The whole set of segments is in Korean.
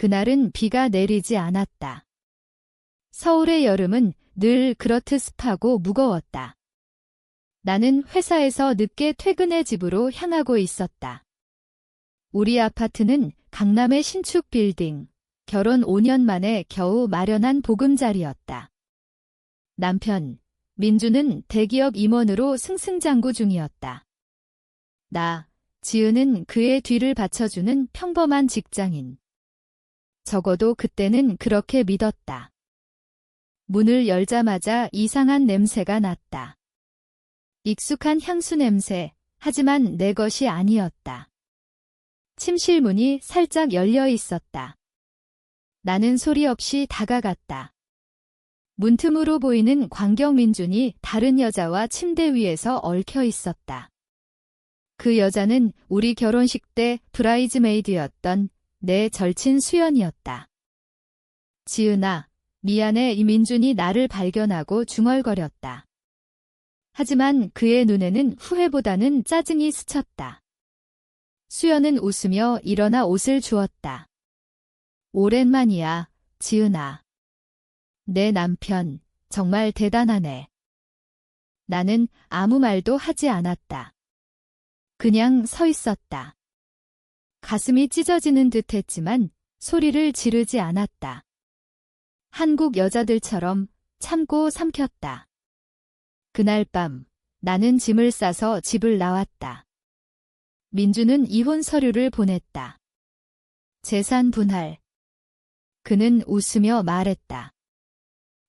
그날은 비가 내리지 않았다. 서울의 여름은 늘 그렇듯 습하고 무거웠다. 나는 회사에서 늦게 퇴근해 집으로 향하고 있었다. 우리 아파트는 강남의 신축 빌딩, 결혼 5년 만에 겨우 마련한 보금자리였다. 남편, 민주는 대기업 임원으로 승승장구 중이었다. 나, 지은은 그의 뒤를 받쳐주는 평범한 직장인. 적어도 그때는 그렇게 믿었다. 문을 열자마자 이상한 냄새가 났다. 익숙한 향수 냄새, 하지만 내 것이 아니었다. 침실 문이 살짝 열려 있었다. 나는 소리 없이 다가갔다. 문틈으로 보이는 광경민준이 다른 여자와 침대 위에서 얽혀 있었다. 그 여자는 우리 결혼식 때 브라이즈메이드였던 내 절친 수연이었다. 지은아, 미안해. 이민준이 나를 발견하고 중얼거렸다. 하지만 그의 눈에는 후회보다는 짜증이 스쳤다. 수연은 웃으며 일어나 옷을 주었다. 오랜만이야, 지은아. 내 남편, 정말 대단하네. 나는 아무 말도 하지 않았다. 그냥 서 있었다. 가슴이 찢어지는 듯 했지만 소리를 지르지 않았다. 한국 여자들처럼 참고 삼켰다. 그날 밤 나는 짐을 싸서 집을 나왔다. 민주는 이혼 서류를 보냈다. 재산 분할. 그는 웃으며 말했다.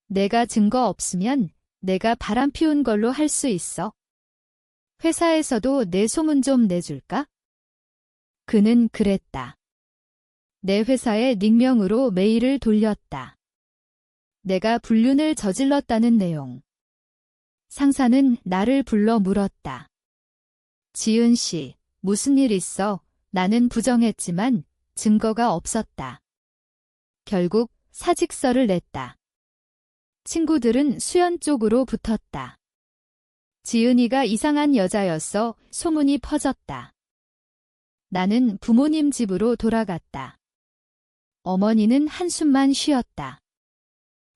내가 증거 없으면 내가 바람 피운 걸로 할 수 있어. 회사에서도 내 소문 좀 내줄까? 그는 그랬다. 내 회사의 익명으로 메일을 돌렸다. 내가 불륜을 저질렀다는 내용. 상사는 나를 불러 물었다. 지은 씨, 무슨 일 있어? 나는 부정했지만 증거가 없었다. 결국 사직서를 냈다. 친구들은 수연 쪽으로 붙었다. 지은이가 이상한 여자였어. 소문이 퍼졌다. 나는 부모님 집으로 돌아갔다. 어머니는 한숨만 쉬었다.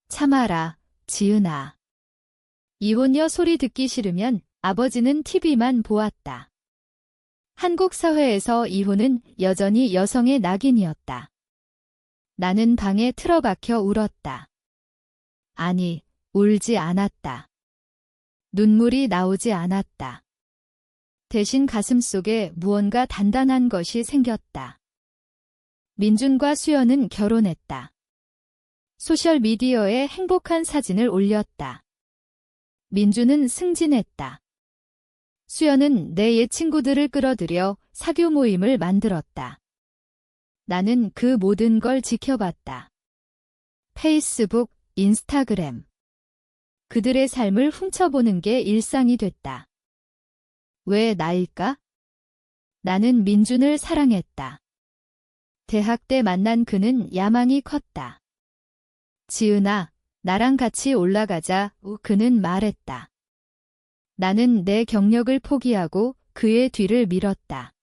참아라, 지은아. 이혼녀 소리 듣기 싫으면 아버지는 TV만 보았다. 한국 사회에서 이혼은 여전히 여성의 낙인이었다. 나는 방에 틀어박혀 울었다. 아니, 울지 않았다. 눈물이 나오지 않았다. 대신 가슴속에 무언가 단단한 것이 생겼다. 민준과 수연은 결혼했다. 소셜미디어에 행복한 사진을 올렸다. 민준은 승진했다. 수연은 내 옛 친구들을 끌어들여 사교 모임을 만들었다. 나는 그 모든 걸 지켜봤다. 페이스북, 인스타그램. 그들의 삶을 훔쳐보는 게 일상이 됐다. 왜 나일까? 나는 민준을 사랑했다. 대학 때 만난 그는 야망이 컸다. 지은아, 나랑 같이 올라가자. 그는 말했다. 나는 내 경력을 포기하고 그의 뒤를 밀었다.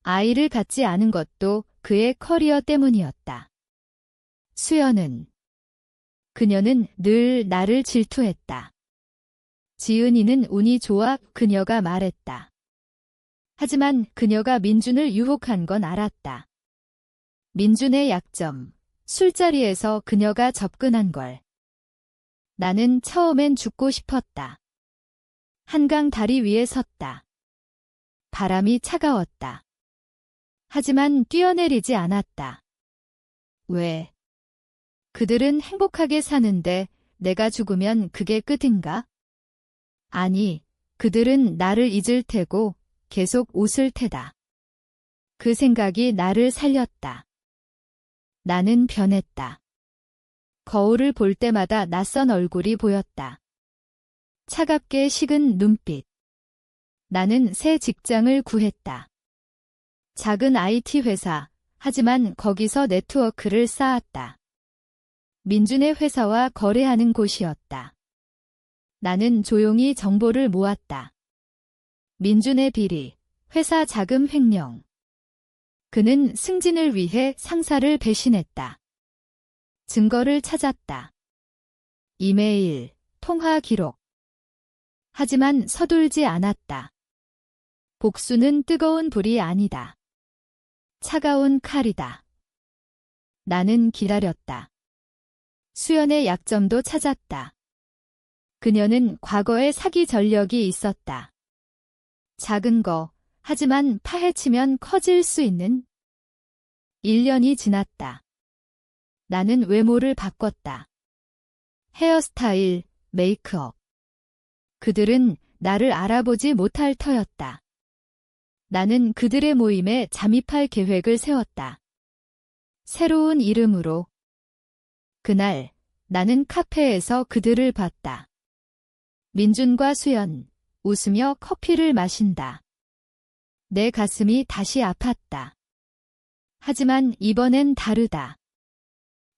아이를 갖지 않은 것도 그의 커리어 때문이었다. 그녀는 늘 나를 질투했다. 지은이는 운이 좋아. 그녀가 말했다. 하지만 그녀가 민준을 유혹한 건 알았다. 민준의 약점, 술자리에서 그녀가 접근한 걸. 나는 처음엔 죽고 싶었다. 한강 다리 위에 섰다. 바람이 차가웠다. 하지만 뛰어내리지 않았다. 왜? 그들은 행복하게 사는데 내가 죽으면 그게 끝인가? 아니, 그들은 나를 잊을 테고 계속 웃을 테다. 그 생각이 나를 살렸다. 나는 변했다. 거울을 볼 때마다 낯선 얼굴이 보였다. 차갑게 식은 눈빛. 나는 새 직장을 구했다. 작은 IT 회사, 하지만 거기서 네트워크를 쌓았다. 민준의 회사와 거래하는 곳이었다. 나는 조용히 정보를 모았다. 민준의 비리, 회사 자금 횡령. 그는 승진을 위해 상사를 배신했다. 증거를 찾았다. 이메일, 통화 기록. 하지만 서둘지 않았다. 복수는 뜨거운 불이 아니다. 차가운 칼이다. 나는 기다렸다. 수연의 약점도 찾았다. 그녀는 과거에 사기 전력이 있었다. 작은 거, 하지만 파헤치면 커질 수 있는. 1년이 지났다. 나는 외모를 바꿨다. 헤어스타일, 메이크업. 그들은 나를 알아보지 못할 터였다. 나는 그들의 모임에 잠입할 계획을 세웠다. 새로운 이름으로. 그날, 나는 카페에서 그들을 봤다. 민준과 수연, 웃으며 커피를 마신다. 내 가슴이 다시 아팠다. 하지만 이번엔 다르다.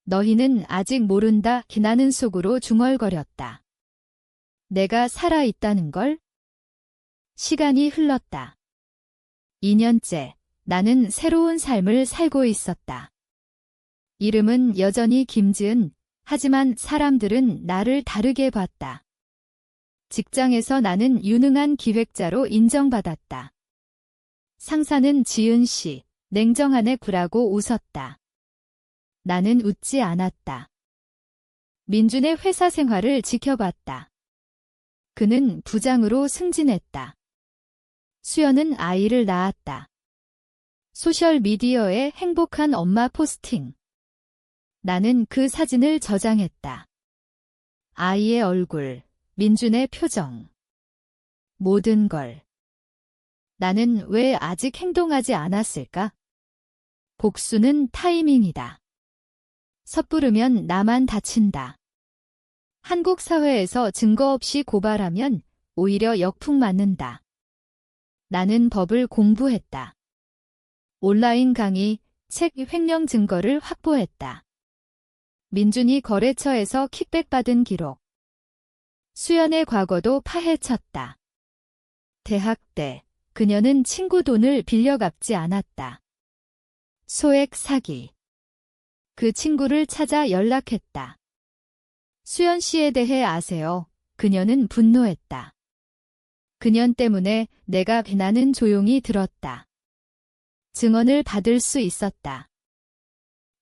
너희는 아직 모른다. 나는 속으로 중얼거렸다. 내가 살아있다는 걸? 시간이 흘렀다. 2년째 나는 새로운 삶을 살고 있었다. 이름은 여전히 김지은, 하지만 사람들은 나를 다르게 봤다. 직장에서 나는 유능한 기획자로 인정받았다. 상사는 지은 씨, 냉정한 애구라고 웃었다. 나는 웃지 않았다. 민준의 회사 생활을 지켜봤다. 그는 부장으로 승진했다. 수연은 아이를 낳았다. 소셜미디어에 행복한 엄마 포스팅. 나는 그 사진을 저장했다. 아이의 얼굴, 민준의 표정. 모든 걸. 나는 왜 아직 행동하지 않았을까? 복수는 타이밍이다. 섣부르면 나만 다친다. 한국 사회에서 증거 없이 고발하면 오히려 역풍 맞는다. 나는 법을 공부했다. 온라인 강의, 책 횡령 증거를 확보했다. 민준이 거래처에서 킥백받은 기록. 수연의 과거도 파헤쳤다. 대학 때 그녀는 친구 돈을 빌려 갚지 않았다. 소액 사기. 그 친구를 찾아 연락했다. 수연 씨에 대해 아세요? 그녀는 분노했다. 그년 때문에 내가 비난은 조용히 들었다. 증언을 받을 수 있었다.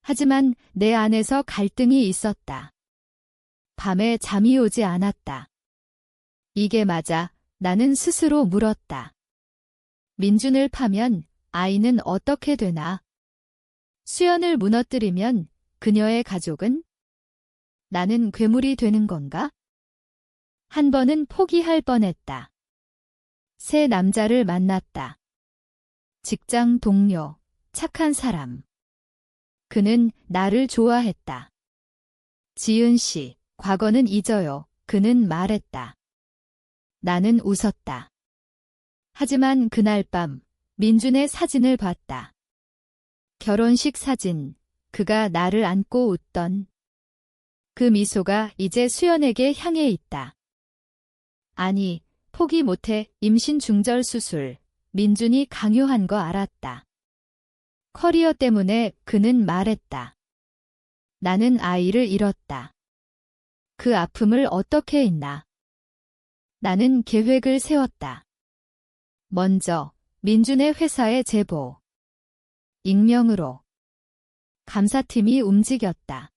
하지만 내 안에서 갈등이 있었다. 밤에 잠이 오지 않았다. 이게 맞아? 나는 스스로 물었다. 민준을 파면 아이는 어떻게 되나? 수연을 무너뜨리면 그녀의 가족은? 나는 괴물이 되는 건가? 한 번은 포기할 뻔했다. 새 남자를 만났다. 직장 동료, 착한 사람. 그는 나를 좋아했다. 지은 씨, 과거는 잊어요. 그는 말했다. 나는 웃었다. 하지만 그날 밤 민준의 사진을 봤다. 결혼식 사진, 그가 나를 안고 웃던 그 미소가 이제 수연에게 향해 있다. 아니, 포기 못해. 임신 중절 수술. 민준이 강요한 거 알았다. 커리어 때문에 그는 말했다. 나는 아이를 잃었다. 그 아픔을 어떻게 잊나? 나는 계획을 세웠다. 먼저 민준의 회사에 제보. 익명으로. 감사팀이 움직였다.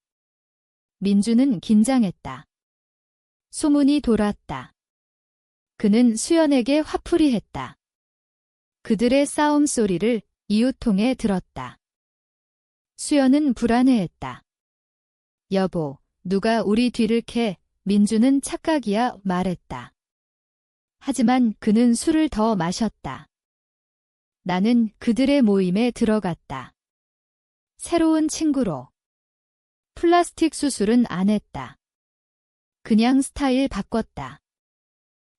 민준은 긴장했다. 소문이 돌았다. 그는 수연에게 화풀이했다. 그들의 싸움 소리를 이웃통에 들었다. 수연은 불안해했다. 여보, 누가 우리 뒤를 캐? 민준은 착각이야 말했다. 하지만 그는 술을 더 마셨다. 나는 그들의 모임에 들어갔다. 새로운 친구로. 플라스틱 수술은 안 했다. 그냥 스타일 바꿨다.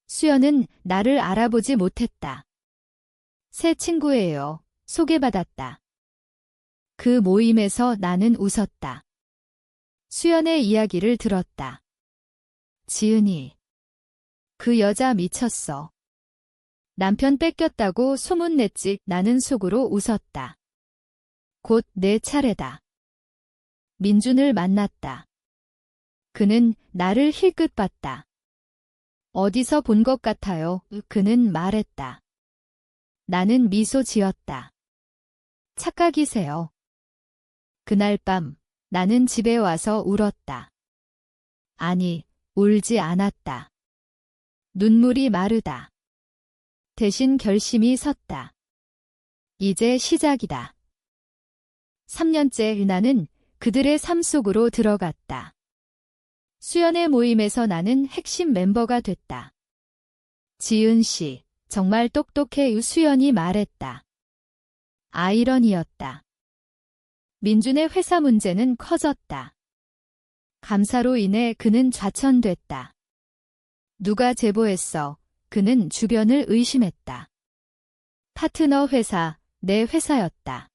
수연은 나를 알아보지 못했다. 새 친구예요. 소개받았다. 그 모임에서 나는 웃었다. 수연의 이야기를 들었다. 지은이. 그 여자 미쳤어. 남편 뺏겼다고 소문냈지. 나는 속으로 웃었다. 곧 내 차례다. 민준을 만났다. 그는 나를 힐끗 봤다. 어디서 본 것 같아요. 그는 말했다. 나는 미소 지었다. 착각이세요. 그날 밤 나는 집에 와서 울었다. 아니, 울지 않았다. 눈물이 마르다. 대신 결심이 섰다. 이제 시작이다. 3년째 나는 그들의 삶 속으로 들어갔다. 수연의 모임에서 나는 핵심 멤버가 됐다. 지은 씨, 정말 똑똑해. 수연이 말했다. 아이러니였다. 민준의 회사 문제는 커졌다. 감사로 인해 그는 좌천됐다. 누가 제보했어? 그는 주변을 의심했다. 파트너 회사, 내 회사였다.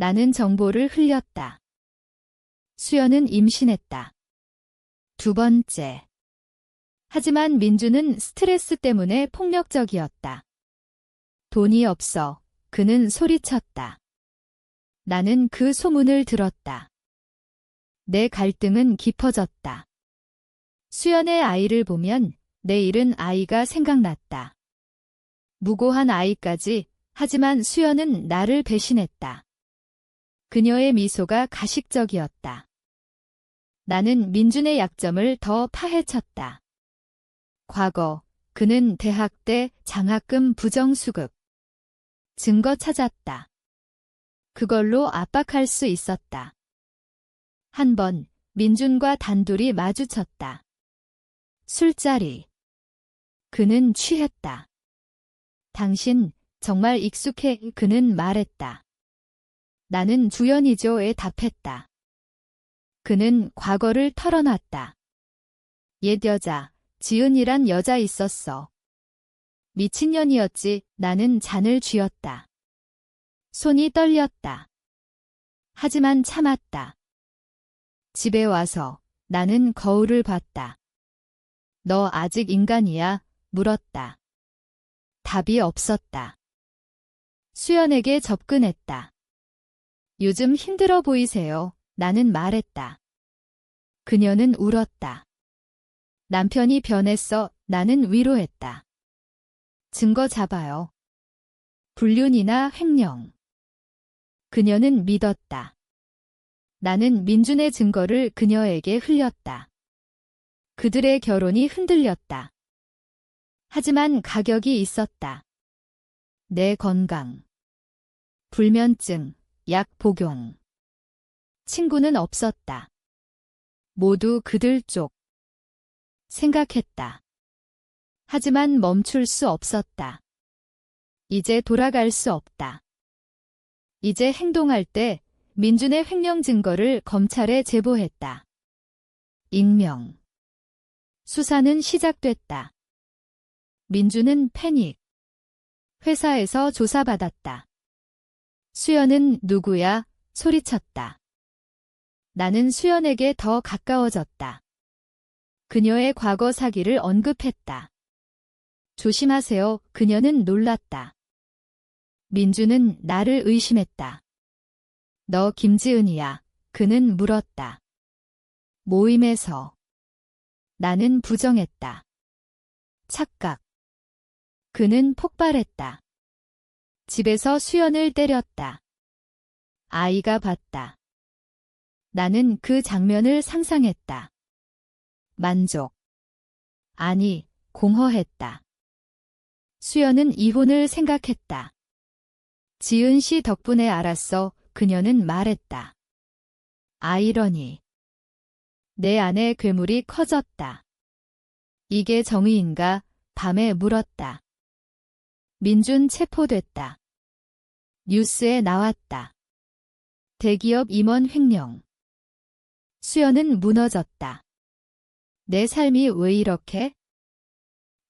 나는 정보를 흘렸다. 수연은 임신했다. 두 번째. 하지만 민준은 스트레스 때문에 폭력적이었다. 돈이 없어. 그는 소리쳤다. 나는 그 소문을 들었다. 내 갈등은 깊어졌다. 수연의 아이를 보면 내일은 아이가 생각났다. 무고한 아이까지. 하지만 수연은 나를 배신했다. 그녀의 미소가 가식적이었다. 나는 민준의 약점을 더 파헤쳤다. 과거, 그는 대학 때 장학금 부정수급. 증거 찾았다. 그걸로 압박할 수 있었다. 한 번, 민준과 단둘이 마주쳤다. 술자리. 그는 취했다. 당신, 정말 익숙해. 그는 말했다. 나는 주연이죠에 답했다. 그는 과거를 털어놨다. 옛 여자, 지은이란 여자 있었어. 미친년이었지. 나는 잔을 쥐었다. 손이 떨렸다. 하지만 참았다. 집에 와서 나는 거울을 봤다. 너 아직 인간이야? 물었다. 답이 없었다. 수연에게 접근했다. 요즘 힘들어 보이세요. 나는 말했다. 그녀는 울었다. 남편이 변했어. 나는 위로했다. 증거 잡아요. 불륜이나 횡령. 그녀는 믿었다. 나는 민준의 증거를 그녀에게 흘렸다. 그들의 결혼이 흔들렸다. 하지만 가격이 있었다. 내 건강. 불면증, 약 복용. 친구는 없었다. 모두 그들 쪽. 생각했다. 하지만 멈출 수 없었다. 이제 돌아갈 수 없다. 이제 행동할 때 민준의 횡령 증거를 검찰에 제보했다. 익명. 수사는 시작됐다. 민준은 패닉. 회사에서 조사받았다. 수연은 누구야? 소리쳤다. 나는 수연에게 더 가까워졌다. 그녀의 과거 사기를 언급했다. 조심하세요. 그녀는 놀랐다. 민준은 나를 의심했다. 너 김지은이야? 그는 물었다. 모임에서. 나는 부정했다. 착각. 그는 폭발했다. 집에서 수연을 때렸다. 아이가 봤다. 나는 그 장면을 상상했다. 만족. 아니, 공허했다. 수연은 이혼을 생각했다. 지은 씨 덕분에 알았어. 그녀는 말했다. 아이러니. 내 안에 괴물이 커졌다. 이게 정의인가? 밤에 물었다. 민준 체포됐다. 뉴스에 나왔다. 대기업 임원 횡령. 수연은 무너졌다. 내 삶이 왜 이렇게?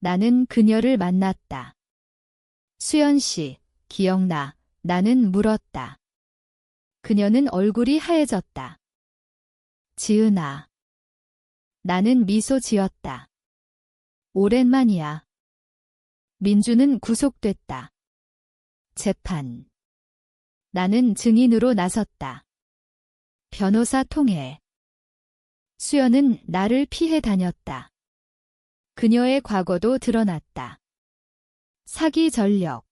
나는 그녀를 만났다. 수연 씨, 기억나? 나는 물었다. 그녀는 얼굴이 하얘졌다. 지은아. 나는 미소 지었다. 오랜만이야. 민준은 구속됐다. 재판. 나는 증인으로 나섰다. 변호사 통해. 수연은 나를 피해 다녔다. 그녀의 과거도 드러났다. 사기 전력.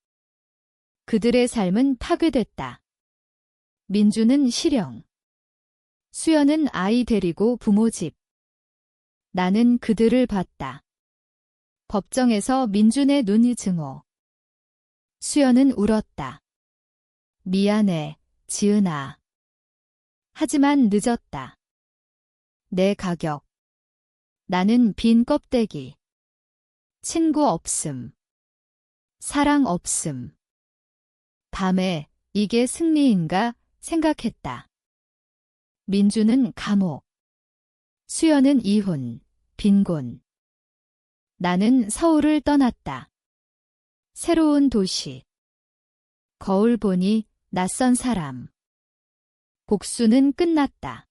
그들의 삶은 파괴됐다. 민주는 실형. 수연은 아이 데리고 부모 집. 나는 그들을 봤다. 법정에서 민준의 눈이 증오. 수연은 울었다. 미안해, 지은아. 하지만 늦었다. 내 가격. 나는 빈 껍데기. 친구 없음. 사랑 없음. 밤에 이게 승리인가 생각했다. 민주는 감옥. 수연은 이혼, 빈곤. 나는 서울을 떠났다. 새로운 도시. 거울 보니 낯선 사람. 복수는 끝났다.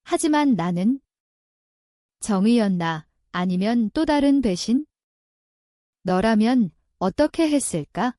하지만 나는 정의였나 아니면 또 다른 배신? 너라면 어떻게 했을까?